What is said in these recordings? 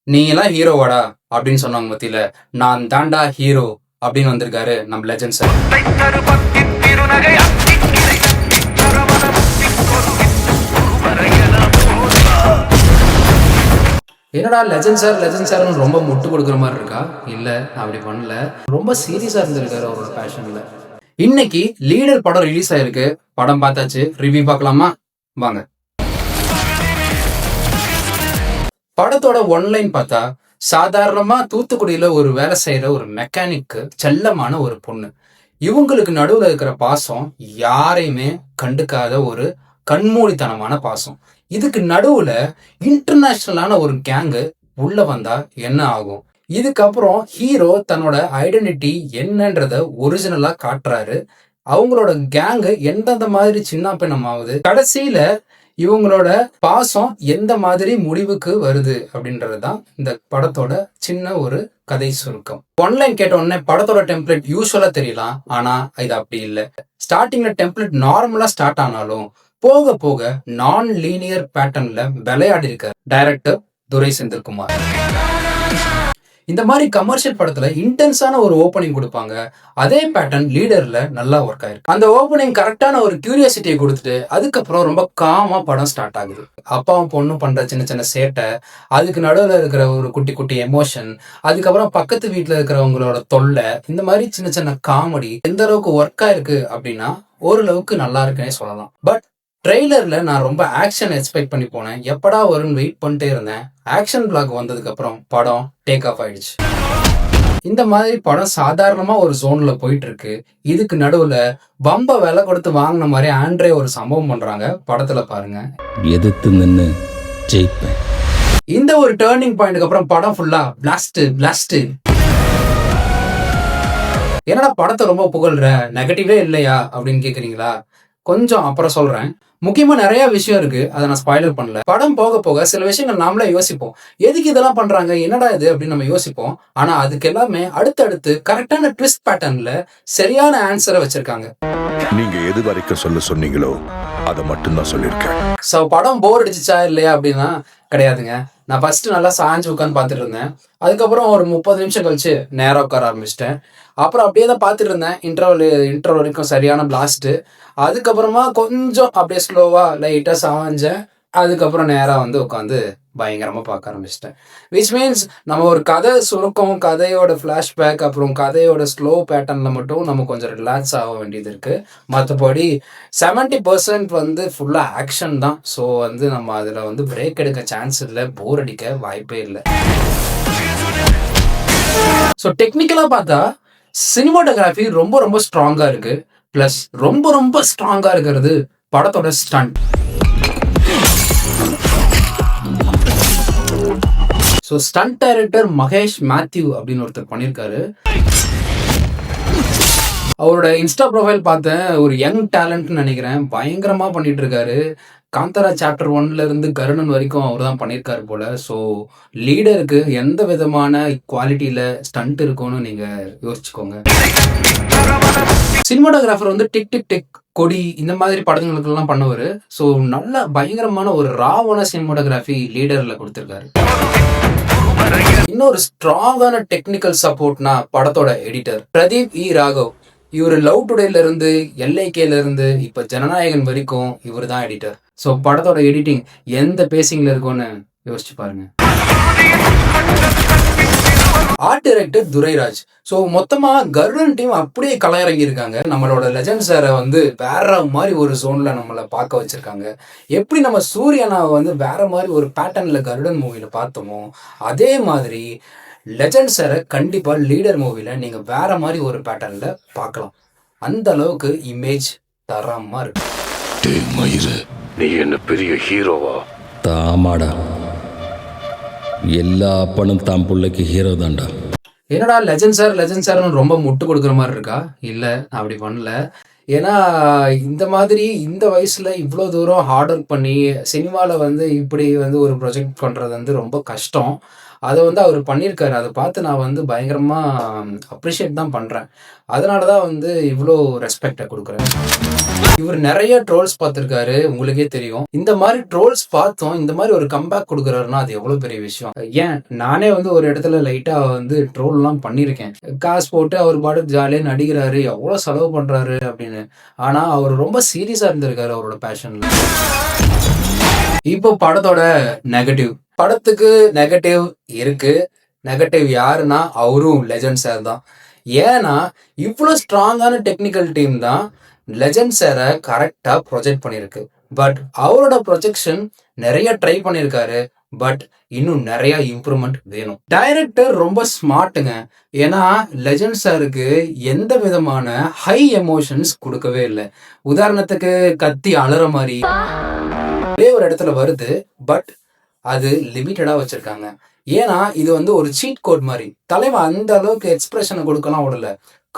நீ எல்லாம் ஹீரோவாடா அப்படின்னு சொன்னாங்க மத்தியில நான் தாண்டா ஹீரோ அப்படின்னு வந்திருக்காரு நம்ம லெஜண்ட் சார். என்னடா லெஜண்ட் சார்னு ரொம்ப முட்டு கொடுக்குற மாதிரி இருக்கா? இல்ல, அப்படி பண்ணல. ரொம்ப சீரியஸா இருந்திருக்காரு அவரோட பேஷன்ல. இன்னைக்கு லீடர் படம் ரிலீஸ் ஆயிருக்கு. படம் பார்த்தாச்சு, ரிவ்யூ பார்க்கலாமா? வாங்க. படத்தோட ஒன்லைன் பார்த்தா, சாதாரணமா தூத்துக்குடியில ஒரு வேலை செய்யற ஒரு மெக்கானிக்கு செல்லமான ஒரு பொண்ணு. இவங்களுக்கு நடுவுல இருக்கிற பாசம் யாரையுமே கண்டுக்காத ஒரு கண்மூடித்தனமான பாசம். இதுக்கு நடுவுல இன்டர்நேஷனலான ஒரு கேங்கு உள்ள வந்தா என்ன ஆகும்? இதுக்கப்புறம் ஹீரோ தன்னோட ஐடென்டிட்டி என்னன்றத ஒரிஜினலா காட்டுறாரு. அவங்களோட கேங்கு எந்தெந்த மாதிரி சின்ன பின்னமாகுது, கடைசியில இவங்களோட பாசம் எந்த மாதிரி முடிவுக்கு வருது அப்படின்றதுதான் இந்த படத்தோட சின்ன ஒரு கதை சுருக்கம். ஒன்லைன் கேட்ட உடனே படத்தோட டெம்ப்ளேட் யூஸ்வலா தெரியலாம், ஆனா இது அப்படி இல்லை. ஸ்டார்டிங்ல டெம்ப்ளேட் நார்மலா ஸ்டார்ட் ஆனாலும் போக போக நான் லீனியர் பேட்டர்ன்ல விளையாடி இருக்கார் டைரக்டர் துரை செந்தில்குமார். இந்த மாதிரி கமர்ஷியல் படத்துல இன்டென்ஸான ஒரு ஓப்பனிங் கொடுப்பாங்க. அதே பேட்டர்ன் லீடர்ல நல்லா ஒர்க் ஆயிருக்கு. அந்த ஓப்பனிங் கரெக்டான ஒரு கியூரியாசிட்டியை கொடுத்துட்டு அதுக்கப்புறம் ரொம்ப காமா படம் ஸ்டார்ட் ஆகுது. அப்பாவும் பொண்ணும் பண்ற சின்ன சின்ன சேட்டை, அதுக்கு நடுவில் இருக்கிற ஒரு குட்டி குட்டி எமோஷன், அதுக்கப்புறம் பக்கத்து வீட்டுல இருக்கிறவங்களோட தொல்லை, இந்த மாதிரி சின்ன சின்ன காமெடி எந்த அளவுக்கு ஒர்க் ஆயிருக்கு அப்படின்னா ஓரளவுக்கு நல்லா இருக்குன்னே சொல்லலாம். பட் ட்ரெய்லர்ல நான் ரொம்ப ஆக்ஷன் எக்ஸ்பெக்ட் பண்ணி போனேன். எப்படா வரும்னு வெயிட் பண்ணிட்டே இருந்தேன். ஆக்ஷன் பிளாக் வந்ததுக்கு அப்புறம் படம் டேக் ஆஃப் ஆயிடுச்சு. இந்த மாதிரி படம் சாதாரணமா ஒரு ஜோன்ல போயிட்டு இருக்கு. இதுக்கு நடுவுல பம்ப விலை கொடுத்து வாங்கின மாதிரி ஆண்ட்ரே ஒரு சம்பவம் பண்றாங்க. படத்துல பாருங்க. எதிர்த்து நின்னு ஜெயிப்பேன். இந்த ஒரு டேர்னிங் பாயிண்ட்க்கு அப்புறம் படம் ஃபுல்லா பிளாஸ்ட். என்னடா படத்தை ரொம்ப புகழ்ற, நெகட்டிவே இல்லையா அப்படின்னு கேக்குறீங்களா? கொஞ்சம் அப்புறம் சொல்றேன். முக்கியமா நிறைய விஷயம் இருக்கு, அதை நான் ஸ்பாயிலர் பண்ணல. படம் போக போக சில விஷயங்கள் நாமளே யோசிப்போம். எதுக்கு இதெல்லாம் பண்றாங்க, என்னடா இது அப்படின்னு நம்ம யோசிப்போம். ஆனா அதுக்கு எல்லாமே அடுத்தடுத்து கரெக்டான ட்விஸ்ட் பேட்டர்ன்ல சரியான ஆன்சரை வச்சிருக்காங்க. நீங்க எது வரைக்கும் சொல்ல சொன்னீங்களோ அதை மட்டும் தான் சொல்லியிருக்கேன். சோ படம் போர் அடிச்சுச்சா இல்லையா அப்படின்னா கிடையாதுங்க. நான் ஃபர்ஸ்ட் நல்லா சாஞ்சு உட்காந்து பார்த்துட்டு இருந்தேன். அதுக்கப்புறம் ஒரு 30 நிமிஷம் கழிச்சு நேரம் உட்கார ஆரம்பிச்சிட்டேன். அப்புறம் அப்படியே தான் பார்த்துட்டு இருந்தேன். இன்டர்வல் வரைக்கும் சரியான பிளாஸ்ட். அதுக்கப்புறமா கொஞ்சம் அப்படியே ஸ்லோவா லைட்டா சாஞ்சேன். அதுக்கப்புறம் நேராக வந்து உட்காந்து பயங்கரமாக பார்க்க ஆரம்பிச்சிட்டேன். விச் மீன்ஸ் நம்ம ஒரு கதை சுருக்கம், கதையோட ஃப்ளாஷ்பேக், அப்புறம் கதையோட ஸ்லோ பேட்டர்னில் மட்டும் நம்ம கொஞ்சம் ரிலாக்ஸ் ஆக வேண்டியது இருக்குது. மற்றபடி 70% வந்து ஃபுல்லாக ஆக்ஷன் தான். ஸோ வந்து நம்ம அதில் வந்து பிரேக் எடுக்க சான்ஸ் இல்லை, போர் அடிக்க வாய்ப்பே இல்லை. ஸோ டெக்னிக்கலாக பார்த்தா சினிமாட்டோகிராஃபி ரொம்ப ரொம்ப ஸ்ட்ராங்காக இருக்குது. ப்ளஸ் ரொம்ப ரொம்ப ஸ்ட்ராங்காக இருக்கிறது படத்தோட stunt. So stunt director Mahesh Mathew அப்படின்னு ஒருத்தர் பண்ணியிருக்காரு. அவரோட இன்ஸ்டா ப்ரொஃபைல் பார்த்தேன், ஒரு யங் டேலண்ட்னு நினைக்கிறேன். பயங்கரமா பண்ணிட்டு இருக்காரு. காந்தாரா சாப்டர் 1ல இருந்து கருணன் வரைக்கும் அவர் தான் பண்ணியிருக்காரு போல. ஸோ லீடருக்கு எந்த விதமான குவாலிட்டியில ஸ்டண்ட் இருக்கும்னு நீங்க யோசிச்சுக்கோங்க. சினிமாட்டோகிராஃபர் வந்து டிக் டிக் டிக் கொடி இந்த மாதிரி படங்களுக்கெல்லாம் பண்ணுவாரு. ஸோ நல்ல பயங்கரமான ஒரு ராவான சினிமாட்டோகிராஃபி லீடர்ல கொடுத்திருக்காரு. இன்னொரு ஸ்ட்ராங்கான டெக்னிக்கல் சப்போர்ட்னா படத்தோட எடிட்டர் பிரதீப் இ ராகவ். இவர் லவ் டுடேல இருந்து LIKல இருந்து இப்ப ஜனநாயகன் வரைக்கும் இவர் தான் எடிட்டர். ஸோ படத்தோட எடிட்டிங் எந்த பேசிங்ல இருக்கும்னு யோசிச்சு பாருங்க. Art director Durairaj. ஸோ மொத்தமா கருடன் டீம் அப்படியே கலையிறங்கி இருக்காங்க. நம்மளோட லெஜண்ட் சாரை வந்து வேற மாதிரி ஒரு ஜோன்ல நம்மளை பார்க்க வச்சிருக்காங்க. எப்படி நம்ம சூரியனாவை வந்து வேற மாதிரி ஒரு பேட்டர்ன்ல கருடன் மூவில பார்த்தோமோ அதே மாதிரி லெஜண்ட் சாரை கண்டிப்பா லீடர் மூவில நீங்க வேற மாதிரி ஒரு பேட்டர்ன்ல பார்க்கலாம். அந்த அளவுக்கு இமேஜ் தரமா இருக்கு. நீ என்ன பெரிய ஹீரோவா? தாமாடா, எல்லா அப்பனும் தான் பிள்ளைக்கு ஹீரோ தான்டா. என்னடா லெஜண்ட் சார்னு ரொம்ப முட்டு கொடுக்குற மாதிரி இருக்கா? இல்லை, அப்படி பண்ணல. ஏன்னா இந்த மாதிரி இந்த வயசுல இவ்வளோ தூரம் ஹார்ட் ஒர்க் பண்ணி சினிமாவில் வந்து இப்படி வந்து ஒரு ப்ரொஜெக்ட் பண்ணுறது வந்து ரொம்ப கஷ்டம். அதை வந்து அவர் பண்ணியிருக்காரு. அதை பார்த்து நான் வந்து பயங்கரமா அப்ரிஷியேட் தான் பண்றேன். அதனால தான் வந்து இவ்வளோ ரெஸ்பெக்டை கொடுக்குறேன். இவர் நிறைய ட்ரோல்ஸ் பார்த்துருக்காரு, உங்களுக்கே தெரியும். இந்த மாதிரி ட்ரோல்ஸ் பார்த்தோம், இந்த மாதிரி ஒரு கம்பேக் கொடுக்குறாருன்னா அது எவ்வளோ பெரிய விஷயம். ஏன் நானே வந்து ஒரு இடத்துல லைட்டா வந்து ட்ரோல்லாம் பண்ணியிருக்கேன். காசு போட்டு அவர் பாட்டுக்கு ஜாலியாக நடிக்கிறாரு, எவ்வளோ செலவு பண்றாரு அப்படின்னு. ஆனா அவர் ரொம்ப சீரியஸா இருந்திருக்காரு அவரோட பேஷன்ல. இப்போ படத்தோட நெகட்டிவ். படத்துக்கு நெகட்டிவ் இருக்கு. நெகட்டிவ் யாருன்னா அவரும் லெஜண்ட் சார் தான். ஏன்னா இவ்வளோ ஸ்ட்ராங்கான டெக்னிக்கல் டீம் தான் லெஜண்ட் சாரை கரெக்டா ப்ரொஜெக்ட் பண்ணியிருக்கு. பட் அவரோட ப்ரொஜெக்ஷன் நிறைய ட்ரை பண்ணியிருக்காரு. பட் இன்னும் நிறைய இம்ப்ரூவ்மெண்ட் வேணும். டைரக்டர் ரொம்ப ஸ்மார்ட்டுங்க. ஏன்னா லெஜண்ட் சாருக்கு எந்த விதமான ஹை எமோஷன்ஸ் கொடுக்கவே இல்லை. உதாரணத்துக்கு கத்தி அலற மாதிரி ஒரே ஒரு இடத்துல வருது, பட் அது லிமிட்டடா வச்சிருக்காங்க. ஏன்னா இது வந்து ஒரு சீட் கோட் மாதிரி. தலைவன் அந்த அளவுக்கு எக்ஸ்பிரஷனை கொடுக்கலாம் விடல,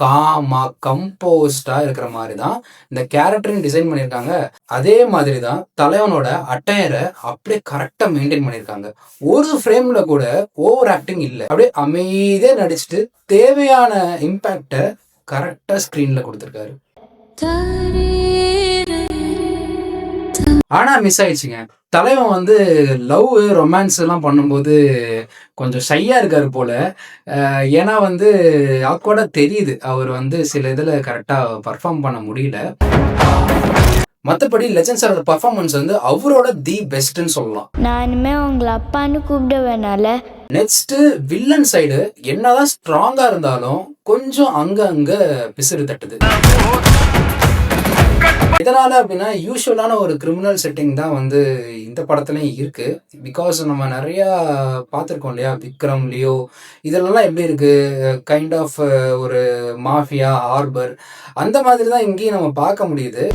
காமா கம்போஸ்டா இருக்கிற மாதிரி தான் இந்த கேரக்டரையும் டிசைன் பண்ணியிருக்காங்க. அதே மாதிரி தான் தலைவனோட அட்டையரை அப்படியே கரெக்டா மெயின்டைன் பண்ணியிருக்காங்க. ஒரு ஃப்ரேம்ல கூட ஓவர் ஆக்டிங் இல்லை. அப்படியே அமைதியா நடிச்சுட்டு தேவையான இம்பாக்டை கரெக்டா ஸ்கிரீன்ல கொடுத்துருக்காரு. ஆனா மிஸ் ஆயிடுச்சுங்க. தலைவன் வந்து லவ் ரொமான்ஸ் எல்லாம் பண்ணும்போது கொஞ்சம் ஷையா இருக்காரு போல. ஏன்னா வந்து ஆக்வர்டா தெரியுது, அவர் வந்து சில இதுல கரெக்டா பர்ஃபார்ம் பண்ண முடியல. மற்றபடி லெஜண்ட் சாரோட பர்ஃபார்மன்ஸ் வந்து அவரோட தி பெஸ்ட்னு சொல்லலாம். நான் இனிமே உங்களை அப்பான்னு கூப்பிடுவேனால. நெக்ஸ்ட் வில்லன் சைடு என்னதான் ஸ்ட்ராங்கா இருந்தாலும் கொஞ்சம் அங்க பிசிறு தட்டுது. இதனால அப்படின்னா யூஸ்வலான ஒரு கிரிமினல் செட்டிங் தான் வந்து இந்த படத்துலையும் இருக்கு. பிகாஸ் நம்ம நிறைய பார்த்துருக்கோம் இல்லையா, விக்ரம், லியோ, இதெல்லாம் எப்படி இருக்கு, கைண்ட் ஆஃப் ஒரு மாஃபியா ஹார்பர், அந்த மாதிரி தான் இங்கேயும் நம்ம பார்க்க முடியுது.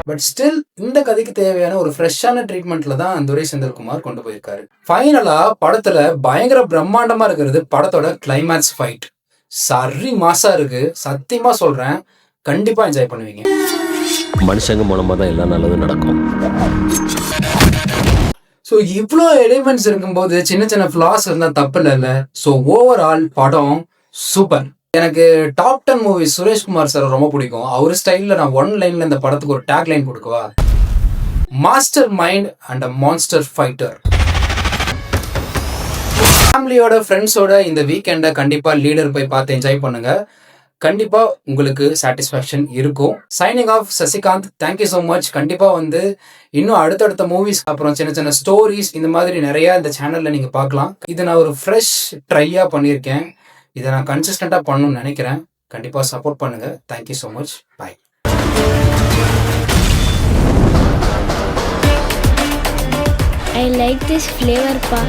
பட் ஸ்டில் இந்த கதைக்கு தேவையான ஒரு ஃப்ரெஷ்ஷான ட்ரீட்மெண்ட்ல தான் துரை செந்தில்குமார் கொண்டு போயிருக்காரு. ஃபைனலா படத்துல பயங்கர பிரம்மாண்டமா இருக்கிறது படத்தோட கிளைமேக்ஸ் ஃபைட். சரி மாசா இருக்கு, சத்தியமா சொல்றேன், கண்டிப்பா என்ஜாய் பண்ணுவீங்க. மனுஷங்க மூலமா தான் எல்லாம் நல்லது நடக்கும். ஸோ இவ்வளோ எலிமெண்ட்ஸ் இருக்கும்போது சின்ன சின்ன ஃப்ளாஸ் இருந்தால் தப்பு இல்லைல்ல. ஸோ ஓவரால் படம் சூப்பர். எனக்கு டாப் 10 மூவிஸ் சுரேஷ்குமார் சார் ரொம்ப பிடிக்கும். அவர் ஸ்டைலில் நான் ஒன் லைனில் இந்த படத்துக்கு ஒரு டேக் லைன் கொடுக்கவா, master mind and a monster fighter. ஃபேமிலியோட ஃப்ரெண்ட்ஸோட இந்த வீக்கெண்டை கண்டிப்பாக லீடர் போய் பார்த்து என்ஜாய் பண்ணுங்க. கண்டிப்பா உங்களுக்கு சாட்டிஸ்ஃபேக்ஷன் இருக்கும். Signing off Sasikanth. Thank you so much. கண்டிப்பா வந்து இன்னும் அடுத்தடுத்த மூவிஸ், அப்புறம் சின்ன சின்ன ஸ்டோரிஸ், இந்த மாதிரி நிறைய இந்த சேனல்ல நீங்க பார்க்கலாம். இதை நான் ஒரு ஃப்ரெஷ் ட்ரையா பண்ணியிருக்கேன். இதை நான் கன்சிஸ்டண்டா பண்ணணும்னு நினைக்கிறேன். கண்டிப்பா சப்போர்ட் பண்ணுங்க. Thank you so much. Bye. I like this flavor pa.